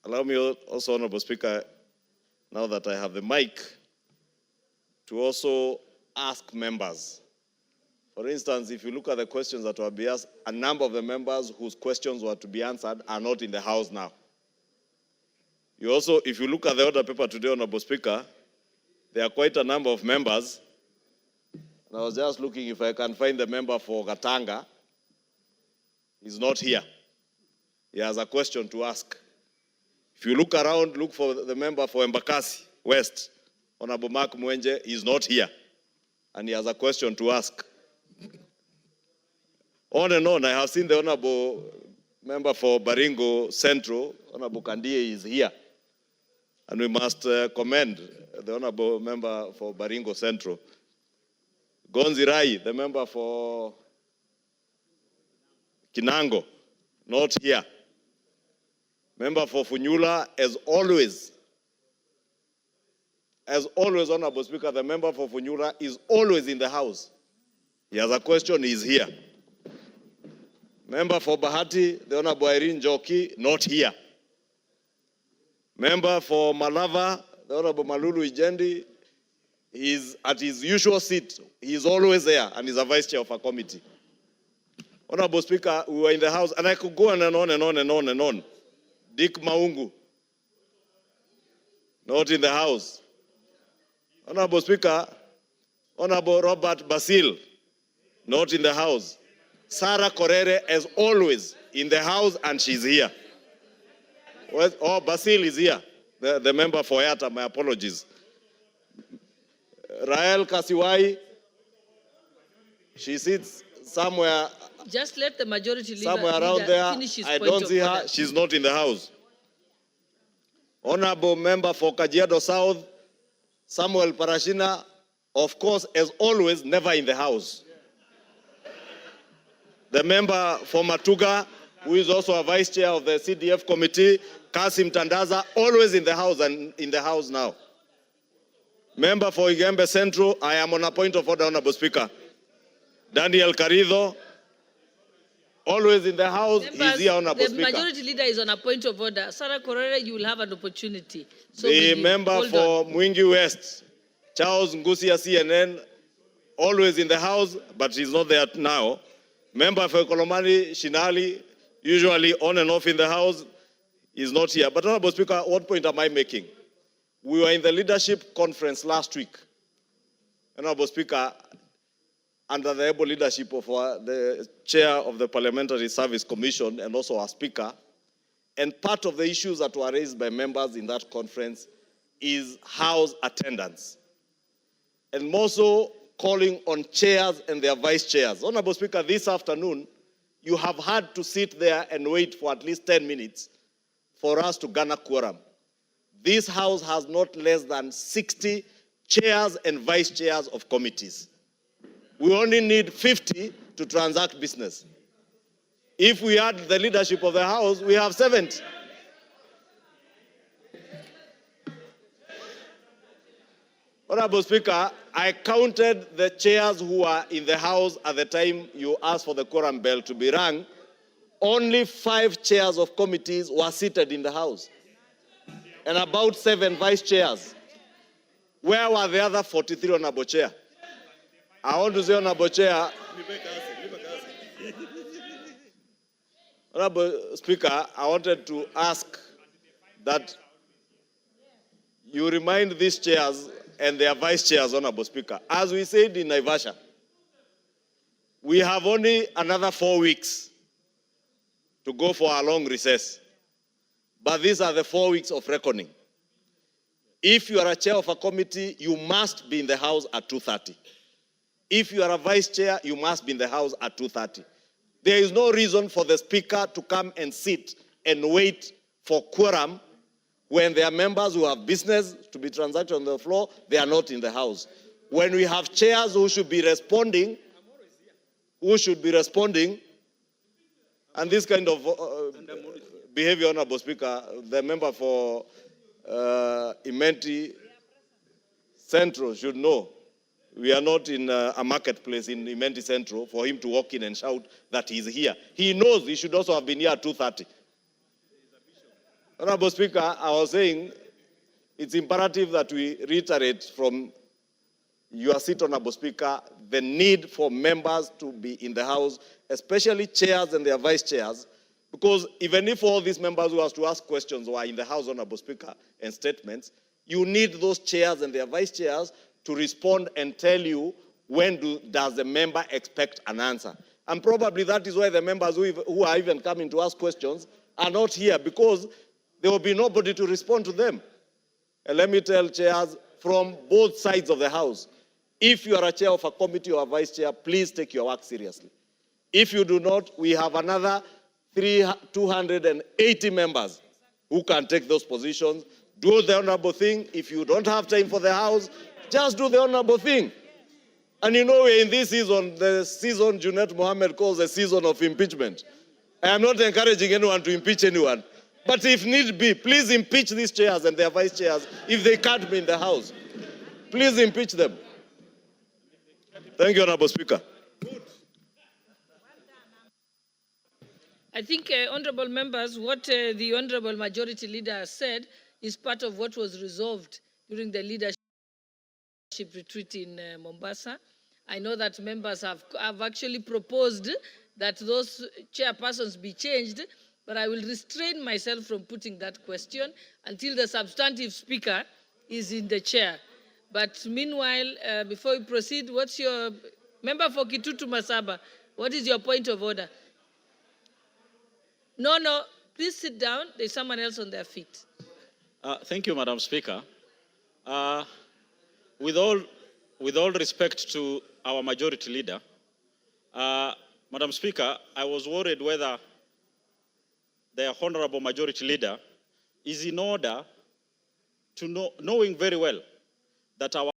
allow me also, Honorable Speaker, now that I have the mic, to also ask members. For instance, if you look at the questions that were being asked, a number of the members whose questions were to be answered are not in the House now. You also, if you look at the order paper today, Honorable Speaker, there are quite a number of members. And I was just looking if I can find the member for Gatanga. He's not here. He has a question to ask. If you look around, look for the member for Embakasi West, Honorable Mark Mwenje. He's not here. And he has a question to ask. On and on, I have seen the Honorable member for Baringo Central, Honorable Kandie, is here. And we must commend the Honorable member for Baringo Central. Gonzi Rai, the member for Kinango, not here. Member for Funyula, as always, Honorable Speaker, the member for Funyula is always in the House. He has a question, he is here. Member for Bahati, the Honorable Irene Joki, not here. Member for Malava, the Honorable Malulu Ijendi, is at his usual seat. He is always there, and he's a vice chair of a committee. Honorable Speaker, we were in the House, and I could go on and on and on and on and on. Dick Maungu, not in the House. Honorable Speaker, Honorable Robert Basil, not in the House. Sarah Korere, as always, in the House, and she's here. Oh, Basil is here, the member for Yata, my apologies. Rael Kasiwai, she sits somewhere. Just let the majority leader somewhere around there. finish his I point don't see her. order. She's not in the House. Honorable member for Kajiado South, Samuel Parashina, of course, as always, never in the House. The member for Matuga, who is also a vice chair of the CDF committee, Kasim Tandaza, always in the House and in the House now. Member for Igembe Central, I am on a point of order, Honorable Speaker. Daniel Carido, always in the House, he's here, Honorable Speaker. The majority leader is on a point of order. Sarah Korere, you will have an opportunity. So the member for Mwingi West, Charles Ngusia CNN, always in the House, but he's not there now. Member for Kolomani Shinali, usually on and off in the House, is not here. But Honorable Speaker, what point am I making? We were in the leadership conference last week. Honorable Speaker, under the able leadership of the chair of the Parliamentary Service Commission and also our speaker, and part of the issues that were raised by members in that conference is House attendance. And more so, calling on chairs and their vice chairs. Honorable Speaker, this afternoon, you have had to sit there and wait for at least 10 minutes for us to garner quorum. This House has not less than 60 chairs and vice chairs of committees. We only need 50 to transact business. If we add the leadership of the House, we have 70. Honorable Speaker, I counted the chairs who were in the House at the time you asked for the quorum bell to be rung. Only 5 chairs of committees were seated in the House, and about 7 vice chairs. Where were the other 43, Honorable Chair? I want to say, Honorable Chair, Honorable Speaker, I wanted to ask that you remind these chairs and their vice chairs, Honorable Speaker. As we said in Naivasha, we have only another 4 weeks to go for a long recess. But these are the 4 weeks of reckoning. If you are a chair of a committee, you must be in the House at 2:30. If you are a vice chair, you must be in the House at 2:30. There is no reason for the Speaker to come and sit and wait for quorum when there are members who have business to be transacted on the floor. They are not in the House. When we have chairs who should be responding, and this kind of behavior, Honorable Speaker, the member for Imenti Central should know. We are not in a marketplace in Imenti Central for him to walk in and shout that he's here. He knows he should also have been here at 2:30. Honorable Speaker, I was saying it's imperative that we reiterate from your seat, Honorable Speaker, the need for members to be in the House, especially chairs and their vice chairs, because even if all these members who have to ask questions were in the House, Honorable Speaker, and statements, you need those chairs and their vice chairs to respond and tell you when does the member expect an answer. And probably that is why the members who are even coming to ask questions are not here, because there will be nobody to respond to them. And let me tell chairs from both sides of the House, if you are a chair of a committee or a vice chair, please take your work seriously. If you do not, we have another 280 members who can take those positions. Do the honorable thing. If you don't have time for the House, just do the honorable thing. And you know, we're in this season, the season Junet Mohammed calls the season of impeachment. I am not encouraging anyone to impeach anyone. But if need be, please impeach these chairs and their vice chairs if they can't be in the House. Please impeach them. Thank you, Honorable Speaker. I think, honorable members, what the honorable majority leader said is part of what was resolved during the leadership retreat in Mombasa. I know that members have actually proposed that those chairpersons be changed, but I will restrain myself from putting that question until the substantive speaker is in the chair. But meanwhile, before we proceed, what's your, member for Kitutu Masaba, what is your point of order? No, please sit down. There's someone else on their feet. Thank you, Madam Speaker. With all respect to our majority leader, Madam Speaker, I was worried whether the honorable majority leader is in order to knowing very well that our